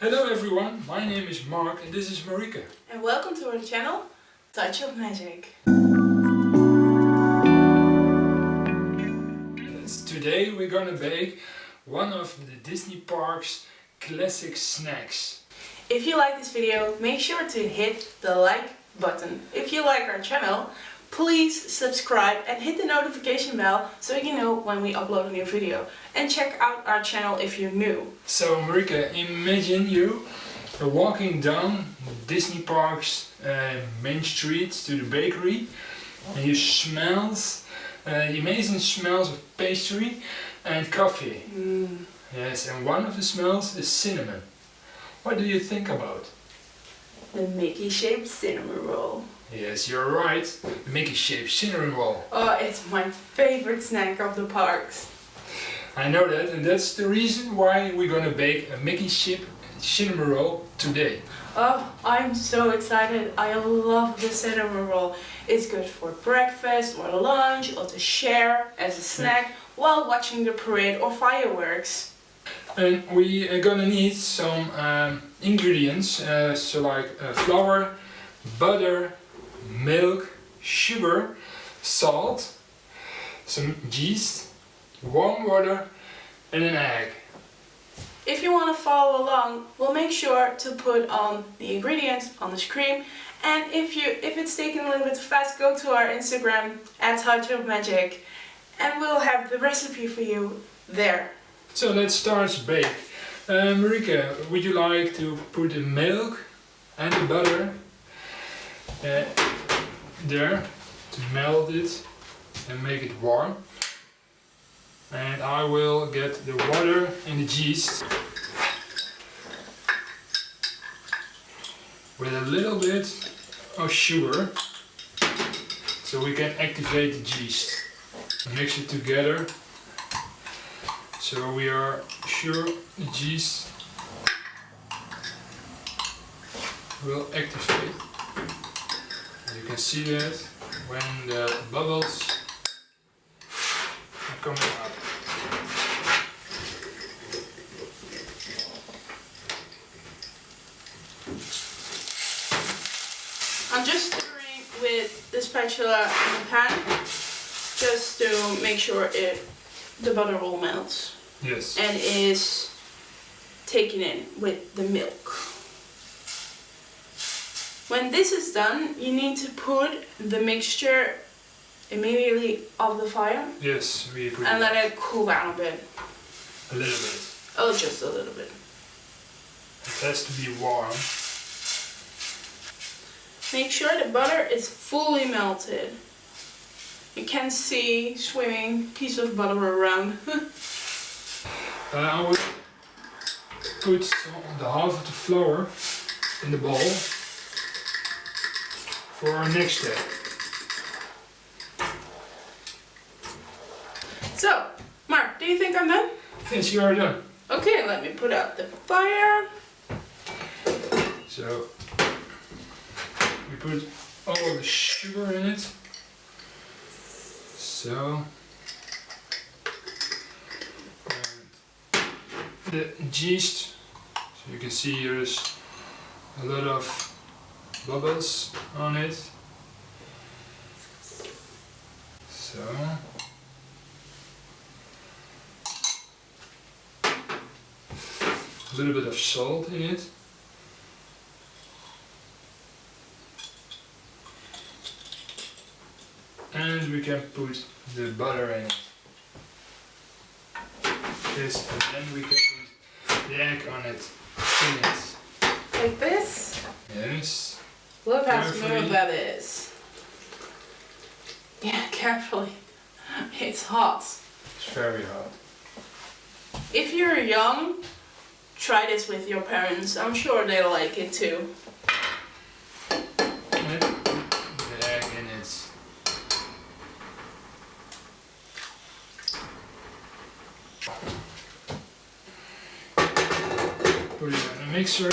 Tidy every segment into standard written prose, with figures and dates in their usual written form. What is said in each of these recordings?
Hello everyone, my name is Mark and this is Marika. And welcome to our channel, Touch of Magic. Today we're gonna bake one of the DisneyParks classic snacks. If you like this video, make sure to hit the like button. If you like our channel, please subscribe and hit the notification bell so you know when we upload a new video. And check out our channel if you're new. So Marika, imagine you are walking down DisneyParks main street to the bakery and you smells the amazing smells of pastry and coffee. Yes, and one of the smells is cinnamon. What do you think about? The Mickey-shaped cinnamon roll. Yes, you're right. The Mickey-shaped cinnamon roll. Oh, it's my favorite snack of the parks. I know that, and that's the reason why we're gonna bake a Mickey-shaped cinnamon roll today. Oh, I'm so excited. I love the cinnamon roll. It's good for breakfast or lunch or to share as a snack while watching the parade or fireworks. And we are gonna need some ingredients, so like flour, butter, milk, sugar, salt, some yeast, warm water and an egg. If you want to follow along, we'll make sure to put on the ingredients on the screen. And if it's taking a little bit too fast, go to our Instagram @touchofmagic and we'll have the recipe for you there. So let's start to bake. Marika, would you like to put the milk and the butter there to melt it and make it warm? And I will get the water and the yeast with a little bit of sugar so we can activate the yeast. Mix it together so we are sure the yeast will activate. You can see that when the bubbles are coming up. I'm just stirring with the spatula in the pan just to make sure the butter all melts. Yes. And is taken in with the milk. When this is done, you need to put the mixture immediately off the fire. Yes, we agree. And let it cool down a bit. A little bit. Oh, just a little bit. It has to be warm. Make sure the butter is fully melted. You can see swimming piece of butter around. I will put the half of the flour in the bowl for our next step. So, Mark, do you think I'm done? Yes, you are done. Okay, let me put out the fire. So we put all of the sugar in it. So and the yeast. So you can see there's a lot of bubbles on it. So a little bit of salt in it. And we can put the butter in it. This, and then we can put the egg on it, in it. Like this. Yes. Look how Carefully. smooth that is. Yeah, carefully. It's hot. It's very hot. If you're young, try this with your parents. I'm sure they'll like it too. And the egg in it. Put it in the mixer.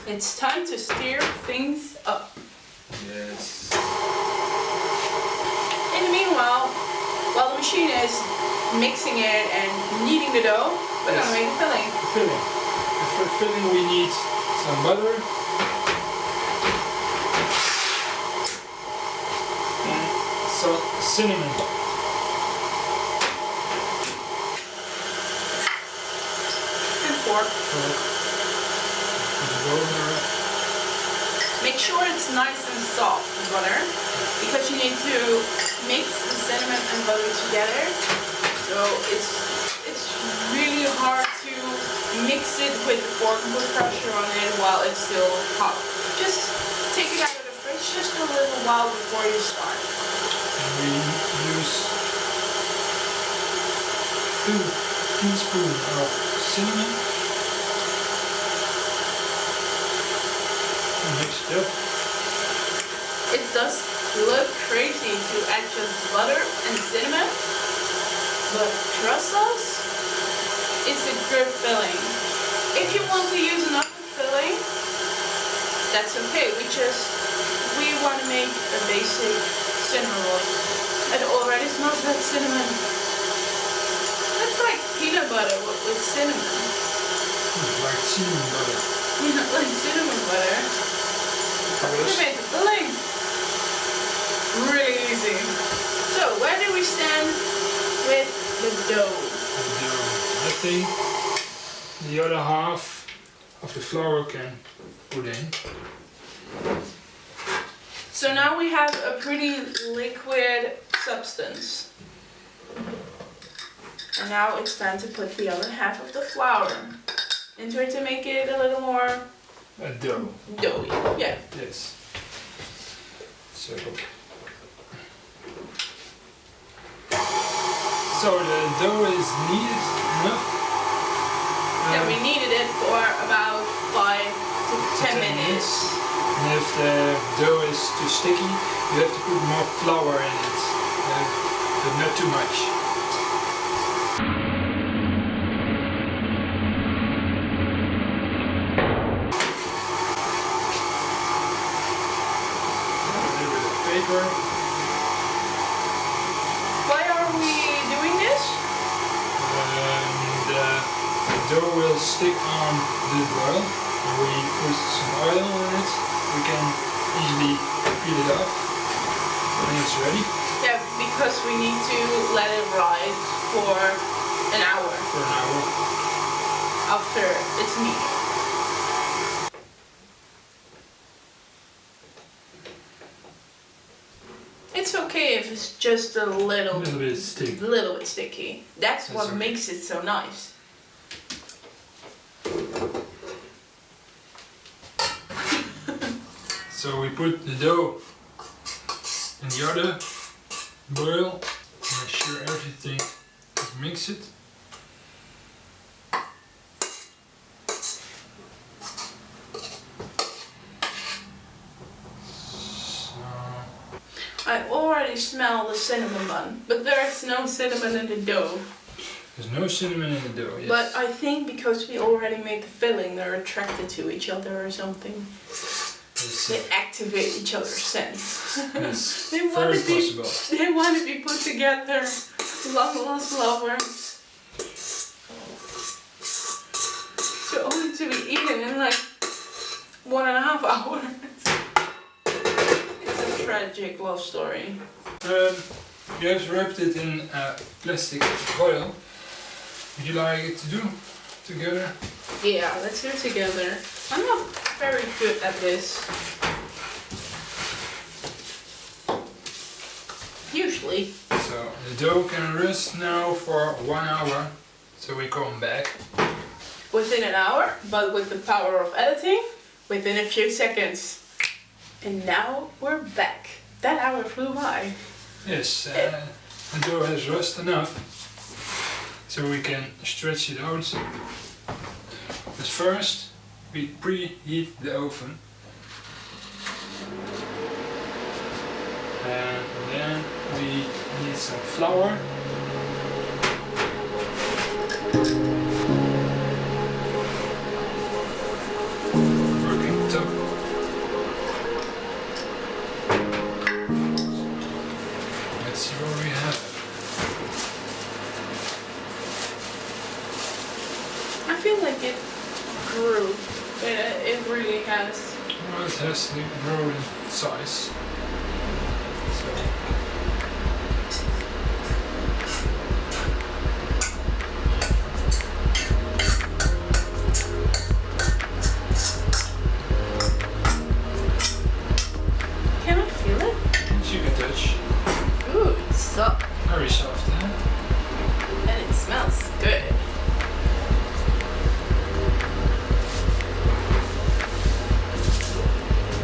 It's time to stir things up. Yes. In the meanwhile, while the machine is mixing it and kneading the dough, We're gonna make a filling. Filling. And for filling we need some butter and some cinnamon. And fork. Make sure it's nice and soft, the butter, because you need to mix the cinnamon and butter together. So it's really hard to mix it with the fork and put pressure on it while it's still hot. Just take it out of the fridge just a little while before you start. And we use 2 teaspoons of cinnamon. Mix it up. It does look crazy to add just butter and cinnamon, but trust us, it's a good filling. If you want to use another filling, that's okay. We want to make a basic cinnamon roll. It already smells like cinnamon. That's like peanut butter with cinnamon. Like cinnamon butter. Yeah, like cinnamon butter. We made the filling. Really easy. So where do we stand with the dough? I think the other half of the flour can put in. So now we have a pretty liquid substance. And now it's time to put the other half of the flour into it to make it a little more A dough. doughy. Yeah. Yes. So the dough is kneaded enough. Yeah, we kneaded it for about 5 to 10 minutes. And if the dough is too sticky, you have to put more flour in it, but not too much. Paper. Why are we doing this? The dough will stick on the oil. When we put some oil in it, we can easily peel it off when it's ready. Yeah, because we need to let it rise for an hour. For an hour. After it's kneaded. It's okay if it's just a little bit sticky. Little bit sticky. That's what okay. makes it so nice. So we put the dough in the other boil. Make sure everything is mixed. I already smell the cinnamon bun, but there's no cinnamon in the dough. There's no cinnamon in the dough, yes. But I think because we already made the filling, they're attracted to each other or something. Yes. They activate each other's sense. Yes, They want very to be, possible. they want to be put together. Long lost lovers. So only to be eaten in like 1.5 hours. It's a tragic love story. You have wrapped it in plastic foil. Would you like it to do together? Yeah, let's do it together. I'm not very good at this. Usually. So the dough can rest now for 1 hour. So we come back. Within an hour, but with the power of editing, within a few seconds. And now we're back. That hour flew by. Yes, the dough has rest enough. So we can stretch it out. But first, we preheat the oven. And then we need some flour. Working top. Let's see what we have. feel like it grew. It really has. Well, it has to grow in size. So. Can I feel it? You can touch. Ooh, it's soft. Very soft, huh? And it smells good.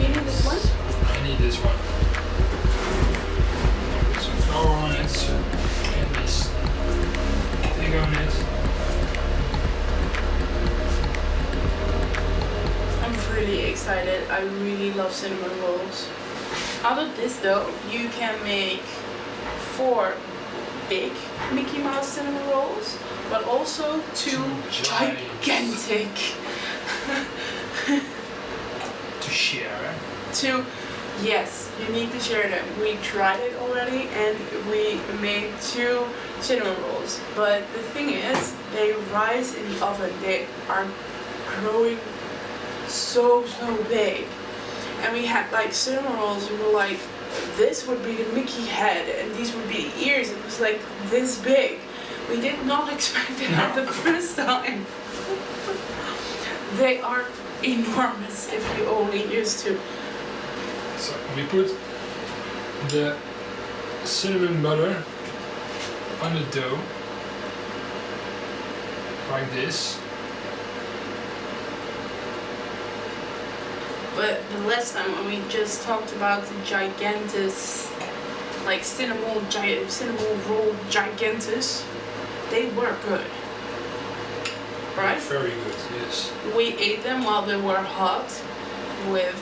You need this one? I need this one. Put some flour on it, so candies. Egg on it. I'm really excited. I really love cinnamon rolls. Out of this though, you can make 4 big Mickey Mouse cinnamon rolls, but also 2 gigantic. To share. Yes, you need to share them. We tried it already and we made 2 cinnamon rolls. But the thing is, they rise in the oven. They are growing so big. And we had like cinnamon rolls, we were like, this would be the Mickey head and these would be the ears. It was like this big. We did not expect it at the first time. They are enormous if you only used to. So we put the cinnamon butter on the dough, like this. But the last time when we just talked about the gigantus, like cinnamon roll gigantus, they were good. Right? Very good, yes. We ate them while they were hot with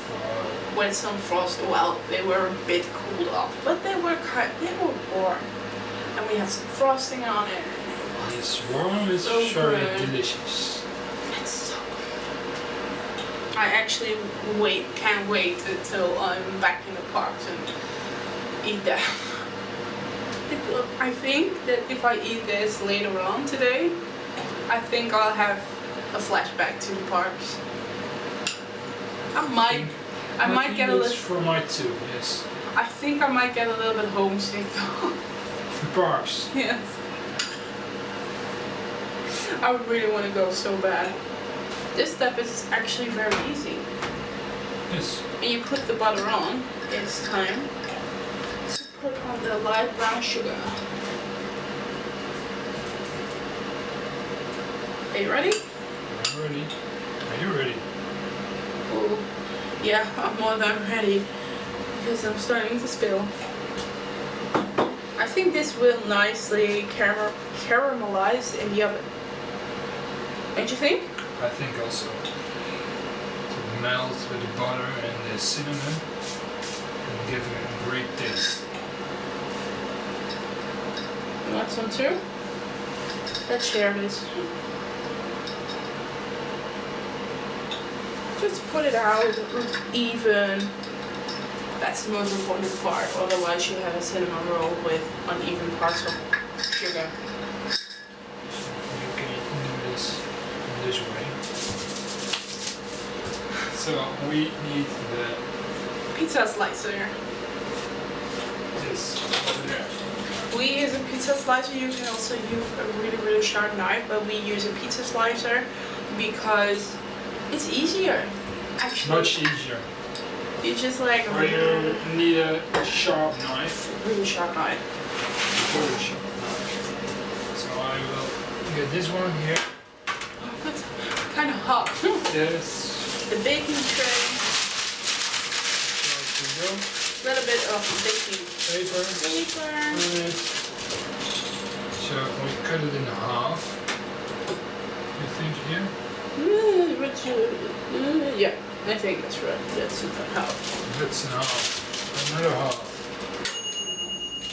some frost. Well, they were a bit cooled off, but they were warm. And we had some frosting on it. It's warm, it's so very good. delicious. It's so good. I actually can't wait until I'm back in the parks and eat that. I think that if I eat this later on today, I think I'll have a flashback to the parks. I might get a little. For my too, yes. I think I might get a little bit homesick though. The parks. Yes. I really want to go so bad. This step is actually very easy. Yes. When you put the butter on, it's time to put on the light brown sugar. Are you ready? I'm ready. Are you ready? Oh, yeah, I'm more than ready because I'm starting to spill. I think this will nicely caramelize in the oven. Don't you think? I think also. To melt with the butter and the cinnamon and give it a great taste. You want some too? Let's share this. Just put it out even. That's the most important part, otherwise you have a cinnamon roll with uneven parts of sugar. You can do this in this way. So we need the Pizza slicer. this over there. We use a pizza slicer. You can also use a really sharp knife, but we use a pizza slicer because it's easier. Actually, Much easier. you just like Or you need a sharp knife. really sharp knife. Very sharp knife. So I will get this one here. Oh, it's kind of hot. Yes. The baking tray. So A little bit of baking paper paper. on it. So we cut it in half. You think here? Yeah, I think that's right. That's about half. That's an half. Another half.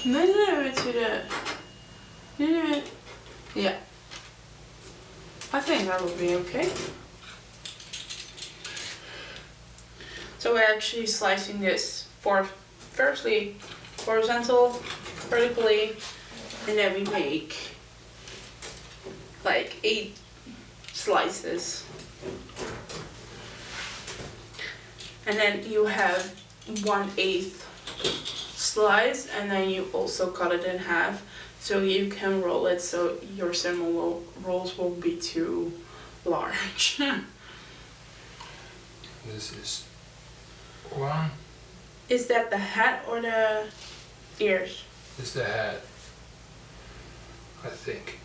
No, to the. Yeah. I think that will be okay. So we're actually slicing this firstly horizontal, vertically, and then we make like 8 slices. And then you have 1/8 slice, and then you also cut it in half so you can roll it so your cinnamon rolls won't be too large. This is one. Is that the hat or the ears? This is the head, I think.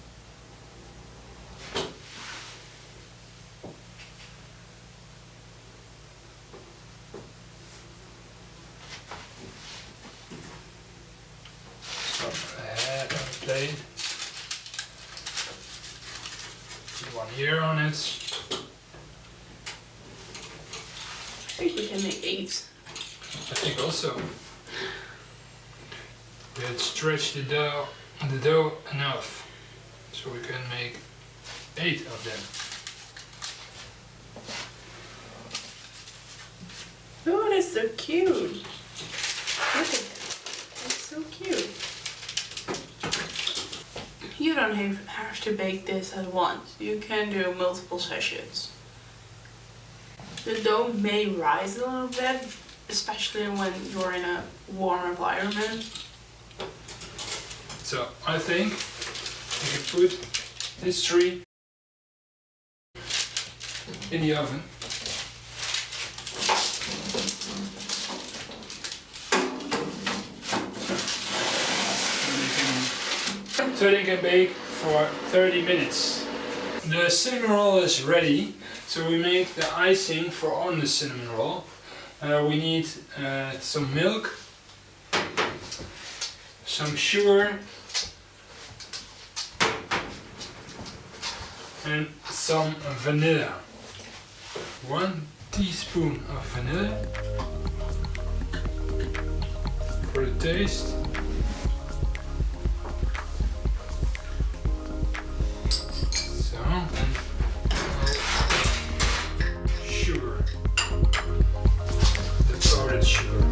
Some head on the plate. Put one ear on it. I think we can make 8. I think also we had stretched the dough enough so we can make 8 of them. Oh, that's so cute. Look at that. It's so cute. You don't have to bake this at once. You can do multiple sessions. The dough may rise a little bit, especially when you're in a warm environment. So I think we can put this 3 in the oven. So they can bake for 30 minutes. The cinnamon roll is ready, so we make the icing for on the cinnamon roll. We need some milk, some sugar, and some vanilla. 1 teaspoon of vanilla for the taste. So, and sugar, the powdered sugar.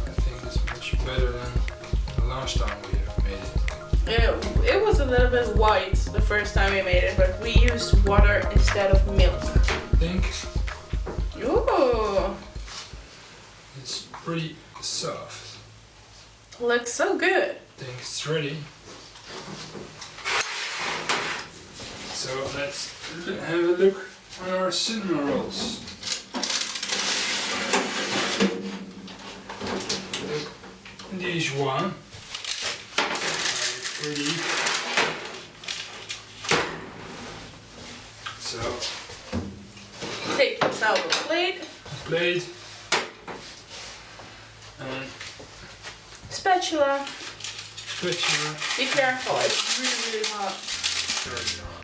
I think it's much better than the last time we have made it. It was a little bit white the first time we made it, but we used water instead of milk. I think Ooh, it's pretty soft. looks so good. I think it's ready. So let's have a look on our cinnamon rolls. Look, these one. Very pretty. So Take yourself a plate, plate and spatula. spatula. Be careful, it's really, really hot. Very hot.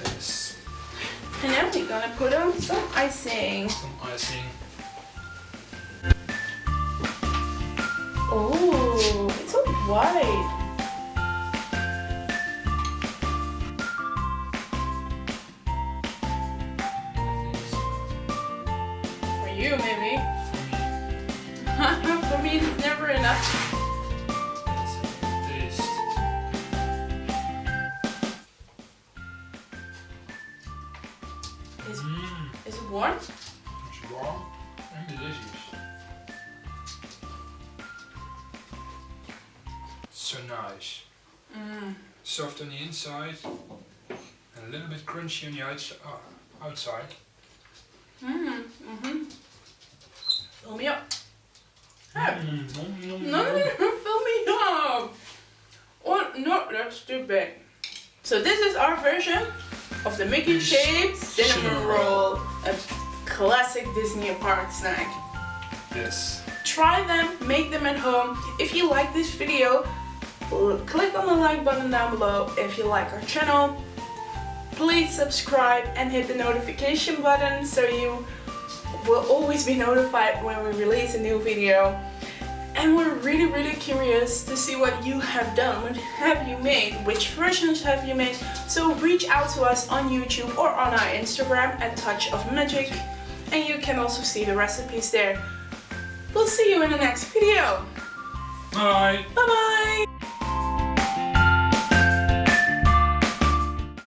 Yes, And then we're gonna put on some icing. some icing. Oh, it's so white. For you, maybe. For me, it's never enough. Taste. Is it warm? It's warm and delicious. So nice. Soft on the inside and a little bit crunchy on the outside. Fill me up. Hey. No, No. fill me up. Oh, no, that's too big. So this is our version of the Mickey shaped cinnamon roll, a classic Disney park snack. Yes. Try them, make them at home. If you like this video, click on the like button down below. If you like our channel, please subscribe and hit the notification button so you will always be notified when we release a new video. And we're really, really curious to see what you have done. What have you made? Which versions have you made? So reach out to us on YouTube or on our Instagram at Touch of Magic. and you can also see the recipes there. We'll see you in the next video. Bye. Bye bye.